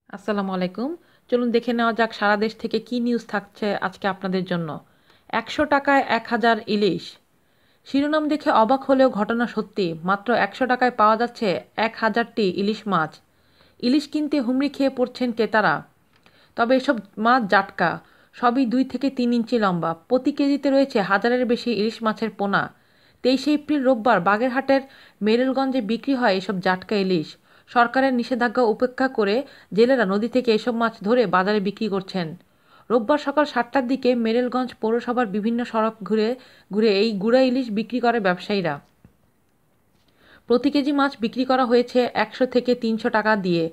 আসসালামু আলাইকুম। চলুন দেখে নেওয়া যাক সারা দেশ থেকে কি নিউজ থাকছে আজকে আপনাদের জন্য। ১০০ টাকায় ১,০০০ ইলিশ। শিরোনাম দেখে অবাক হলেও ঘটনা সত্যি। মাত্র ১০০ টাকায় পাওয়া যাচ্ছে ১,০০০টি ইলিশ মাছ। ইলিশ কিনতে হুমড়ি খেয়ে পড়ছেন ক্রেতারা। তবে এসব মাছ জাটকা, সবই ২ থেকে ৩ ইঞ্চি লম্বা। প্রতি কেজিতে রয়েছে হাজারের বেশি ইলিশ মাছের পোনা। ২৩শে এপ্রিল রোববার বাগেরহাটের মেরেলগঞ্জে বিক্রি হয় এসব জাটকা ইলিশ। সরকারের নিষেধাজ্ঞা উপেক্ষা করে জেলেরা নদী থেকে এসব মাছ ধরে বাজারে বিক্রি করছেন। রোববার সকাল ৭টার দিকে মেরেলগঞ্জ পৌরসভার বিভিন্ন সড়ক ঘুরে ঘুরে এই গুড়া ইলিশ বিক্রি করে ব্যবসায়ীরা। প্রতি কেজি মাছ বিক্রি করা হয়েছে ১০০ থেকে ৩০০ টাকা দিয়ে।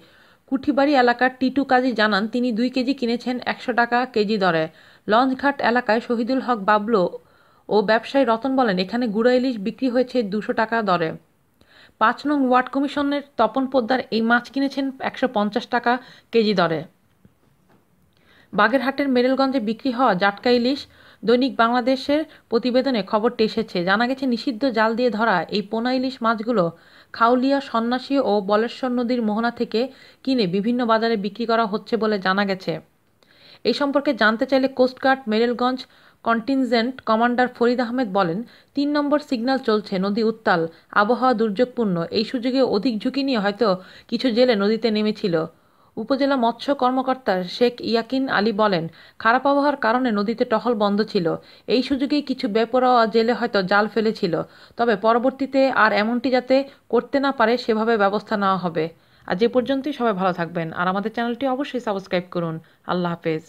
কুঠিবাড়ি এলাকার টিটু কাজী জানান, তিনি ২ কেজি কিনেছেন ১০০ টাকা কেজি দরে। লঞ্চঘাট এলাকায় শহীদুল হক বাবলু ও ব্যবসায়ী রতন বলেন, এখানে গুঁড়া ইলিশ বিক্রি হয়েছে ২০০ টাকা দরে। ৫ নং ওয়ার্ড কমিশনের তপন পোদ্দার এই মাছ কিনেছেন ১৫০ টাকা কেজি দরে। বাগেরহাটের মেরেলগঞ্জে বিক্রি হওয়া জাটকা ইলিশ। দৈনিক বাংলাদেশের প্রতিবেদনে খবরটি এসেছে। জানা গেছে, নিষিদ্ধ জাল দিয়ে ধরা এই পোনা ইলিশ মাছগুলো খাউলিয়া, সন্ন্যাসী ও বলেশ্বর নদীর মোহনা থেকে কিনে বিভিন্ন বাজারে বিক্রি করা হচ্ছে বলে জানা গেছে। এই সম্পর্কে জানতে চাইলে coast guard Morrelganj contingent commander Farid Ahmed বলেন, ৩ নম্বর সিগন্যাল চলছে, নদী উত্তাল, আবহাওয়া দুর্যোগপূর্ণ। এই সুযোগে অধিক ঝুঁকি নিয়ে হয়তো কিছু জেলে নদীতে নেমেছিল। উপজেলা মৎস্য কর্মকর্তা শেখ ইয়াকিন আলী বলেন, খারাপ আবহাওয়ার কারণে নদীতে টহল বন্ধ ছিল। এই সুযোগেই কিছু বেপরোয়া জেলে হয়তো জাল ফেলেছিল। তবে পরবর্তীতে আর এমনটি যাতে করতে না পারে সেভাবে ব্যবস্থা নেওয়া হবে। আজ এ পর্যন্তই। সবাই ভালো থাকবেন আর আমাদের চ্যানেলটি অবশ্যই সাবস্ক্রাইব করুন। আল্লাহ হাফেজ।